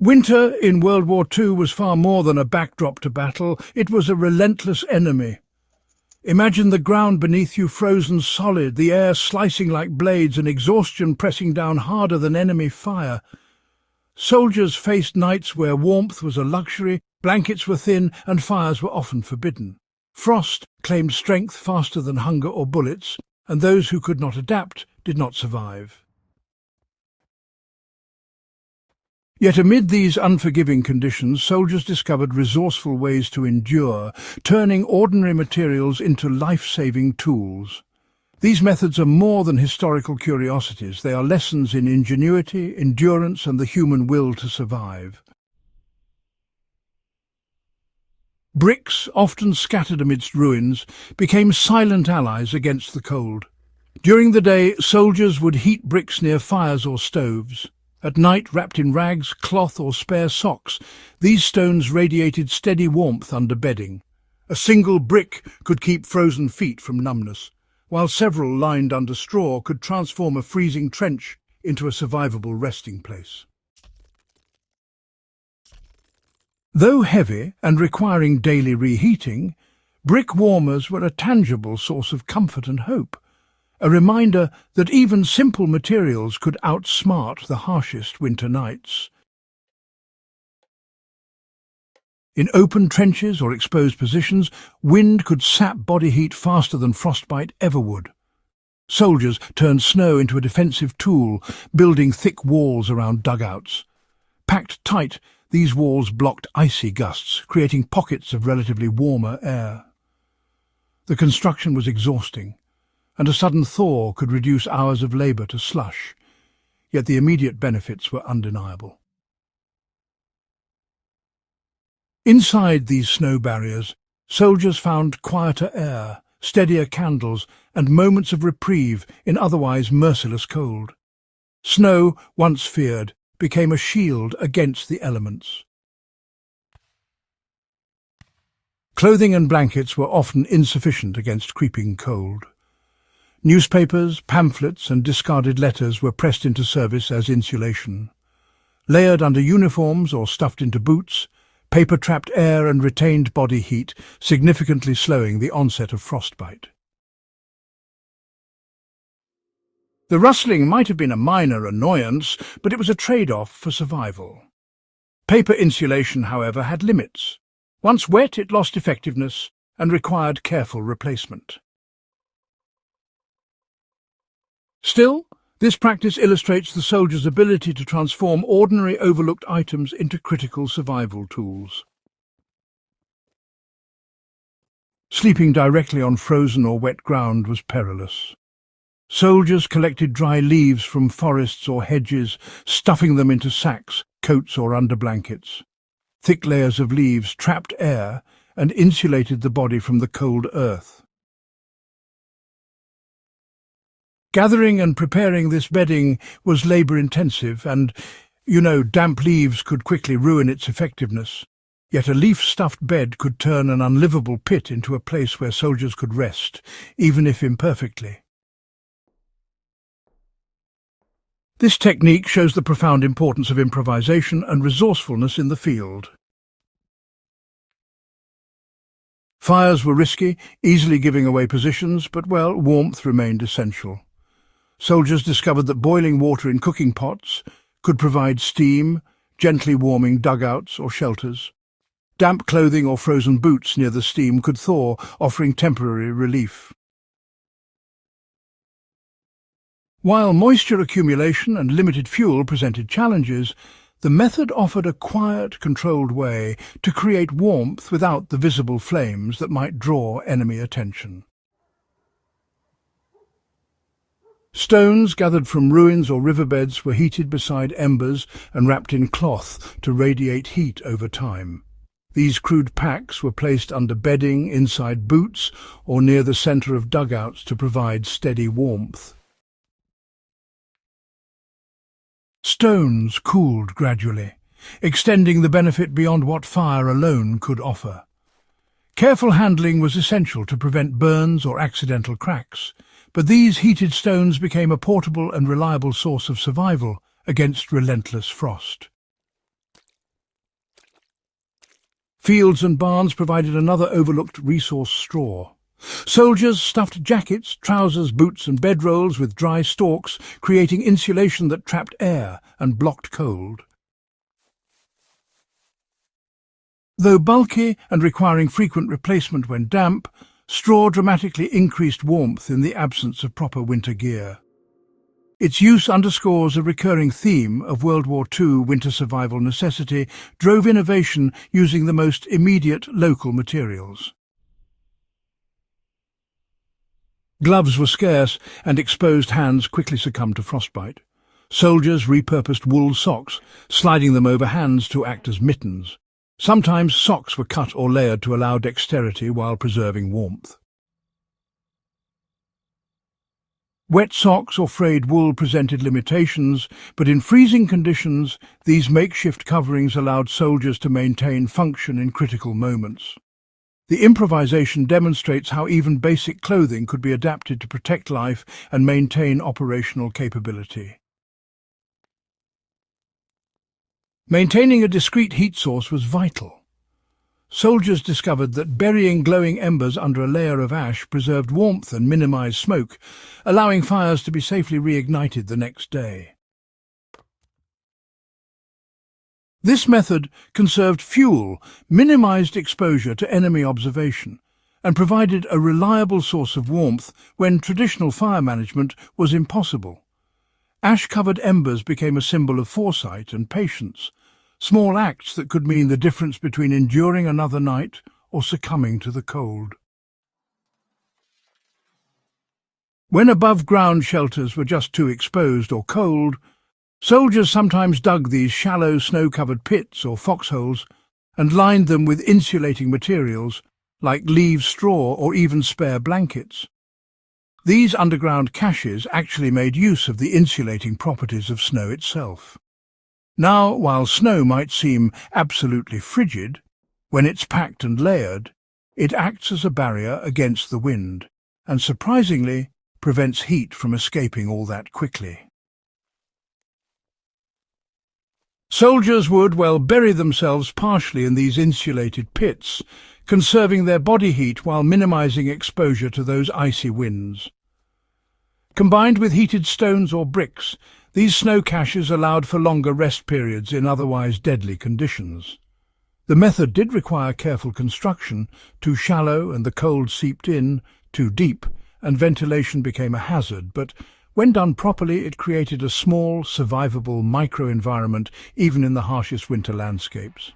Winter in World War II was far more than a backdrop to battle. It was a relentless enemy. Imagine the ground beneath you frozen solid, the air slicing like blades, and exhaustion pressing down harder than enemy fire. Soldiers faced nights where warmth was a luxury, blankets were thin, and fires were often forbidden. Frost claimed strength faster than hunger or bullets, and those who could not adapt did not survive. Yet amid these unforgiving conditions, soldiers discovered resourceful ways to endure, turning ordinary materials into life-saving tools. These methods are more than historical curiosities. They are lessons in ingenuity, endurance, and the human will to survive. Bricks, often scattered amidst ruins, became silent allies against the cold. During the day, soldiers would heat bricks near fires or stoves. At night, wrapped in rags, cloth or spare socks, these stones radiated steady warmth under bedding. A single brick could keep frozen feet from numbness, while several lined under straw could transform a freezing trench into a survivable resting place. Though heavy and requiring daily reheating, brick warmers were a tangible source of comfort and hope, a reminder that even simple materials could outsmart the harshest winter nights. In open trenches or exposed positions, wind could sap body heat faster than frostbite ever would. Soldiers turned snow into a defensive tool, building thick walls around dugouts. Packed tight, these walls blocked icy gusts, creating pockets of relatively warmer air. The construction was exhausting, and a sudden thaw could reduce hours of labour to slush, yet the immediate benefits were undeniable. Inside these snow barriers, soldiers found quieter air, steadier candles, and moments of reprieve in otherwise merciless cold. Snow, once feared, became a shield against the elements. Clothing and blankets were often insufficient against creeping cold. Newspapers, pamphlets, and discarded letters were pressed into service as insulation. Layered under uniforms or stuffed into boots, paper trapped air and retained body heat, significantly slowing the onset of frostbite. The rustling might have been a minor annoyance, but it was a trade-off for survival. Paper insulation, however, had limits. Once wet, it lost effectiveness and required careful replacement. Still, this practice illustrates the soldier's ability to transform ordinary overlooked items into critical survival tools. Sleeping directly on frozen or wet ground was perilous. Soldiers collected dry leaves from forests or hedges, stuffing them into sacks, coats or underblankets. Thick layers of leaves trapped air and insulated the body from the cold earth. Gathering and preparing this bedding was labour-intensive and, damp leaves could quickly ruin its effectiveness. Yet a leaf-stuffed bed could turn an unlivable pit into a place where soldiers could rest, even if imperfectly. This technique shows the profound importance of improvisation and resourcefulness in the field. Fires were risky, easily giving away positions, but, warmth remained essential. Soldiers discovered that boiling water in cooking pots could provide steam, gently warming dugouts or shelters. Damp clothing or frozen boots near the steam could thaw, offering temporary relief. While moisture accumulation and limited fuel presented challenges, the method offered a quiet, controlled way to create warmth without the visible flames that might draw enemy attention. Stones gathered from ruins or riverbeds were heated beside embers and wrapped in cloth to radiate heat over time. These crude packs were placed under bedding, inside boots, or near the centre of dugouts to provide steady warmth. Stones cooled gradually, extending the benefit beyond what fire alone could offer. Careful handling was essential to prevent burns or accidental cracks, but these heated stones became a portable and reliable source of survival against relentless frost. Fields and barns provided another overlooked resource: straw. Soldiers stuffed jackets, trousers, boots and bedrolls with dry stalks, creating insulation that trapped air and blocked cold. Though bulky and requiring frequent replacement when damp, straw dramatically increased warmth in the absence of proper winter gear. Its use underscores a recurring theme of World War II winter survival necessity, drove innovation using the most immediate local materials. Gloves were scarce, and exposed hands quickly succumbed to frostbite. Soldiers repurposed wool socks, sliding them over hands to act as mittens. Sometimes socks were cut or layered to allow dexterity while preserving warmth. Wet socks or frayed wool presented limitations, but in freezing conditions, these makeshift coverings allowed soldiers to maintain function in critical moments. The improvisation demonstrates how even basic clothing could be adapted to protect life and maintain operational capability. Maintaining a discrete heat source was vital. Soldiers discovered that burying glowing embers under a layer of ash preserved warmth and minimized smoke, allowing fires to be safely reignited the next day. This method conserved fuel, minimized exposure to enemy observation, and provided a reliable source of warmth when traditional fire management was impossible. Ash-covered embers became a symbol of foresight and patience, small acts that could mean the difference between enduring another night or succumbing to the cold. When above-ground shelters were just too exposed or cold, soldiers sometimes dug these shallow snow-covered pits or foxholes and lined them with insulating materials like leaves, straw or even spare blankets. These underground caches actually made use of the insulating properties of snow itself. Now, while snow might seem absolutely frigid, when it's packed and layered, it acts as a barrier against the wind and, surprisingly, prevents heat from escaping all that quickly. Soldiers would, bury themselves partially in these insulated pits, conserving their body heat while minimizing exposure to those icy winds. Combined with heated stones or bricks, these snow caches allowed for longer rest periods in otherwise deadly conditions. The method did require careful construction. Too shallow and the cold seeped in, too deep, and ventilation became a hazard, but when done properly it created a small, survivable micro-environment even in the harshest winter landscapes.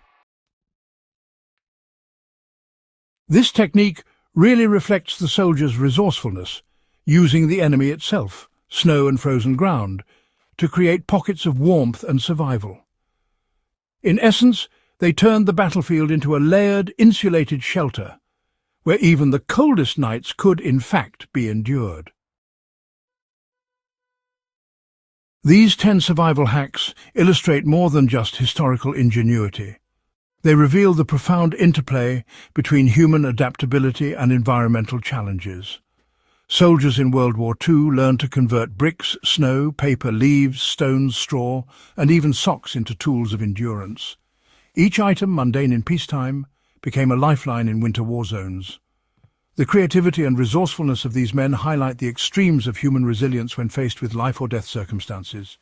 This technique really reflects the soldier's resourcefulness, using the enemy itself, snow and frozen ground, to create pockets of warmth and survival. In essence, they turned the battlefield into a layered, insulated shelter, where even the coldest nights could, in fact, be endured. These 10 survival hacks illustrate more than just historical ingenuity. They reveal the profound interplay between human adaptability and environmental challenges. Soldiers in World War II learned to convert bricks, snow, paper, leaves, stones, straw, and even socks into tools of endurance. Each item, mundane in peacetime, became a lifeline in winter war zones. The creativity and resourcefulness of these men highlight the extremes of human resilience when faced with life or death circumstances.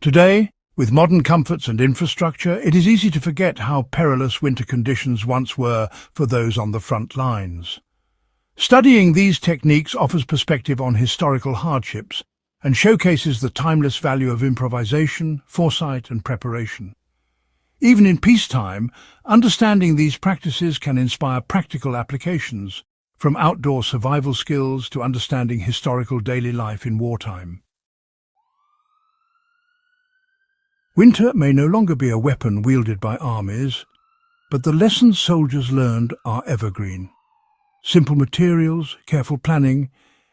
Today, with modern comforts and infrastructure, it is easy to forget how perilous winter conditions once were for those on the front lines. Studying these techniques offers perspective on historical hardships and showcases the timeless value of improvisation, foresight, and preparation. Even in peacetime, understanding these practices can inspire practical applications, from outdoor survival skills to understanding historical daily life in wartime. Winter may no longer be a weapon wielded by armies, but the lessons soldiers learned are evergreen. Simple materials, careful planning,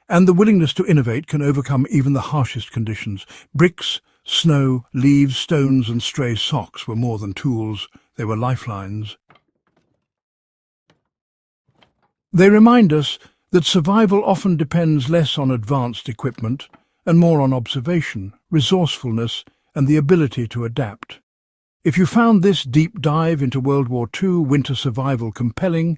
and the willingness to innovate can overcome even the harshest conditions. Bricks, snow, leaves, stones, and stray socks were more than tools, they were lifelines. They remind us that survival often depends less on advanced equipment and more on observation, resourcefulness, and the ability to adapt. If you found this deep dive into World War II winter survival compelling,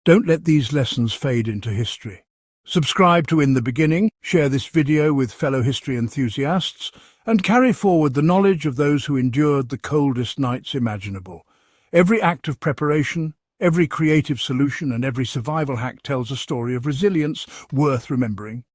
don't let these lessons fade into history. Subscribe to In the Beginning, share this video with fellow history enthusiasts, and carry forward the knowledge of those who endured the coldest nights imaginable. Every act of preparation, every creative solution, and every survival hack tells a story of resilience worth remembering.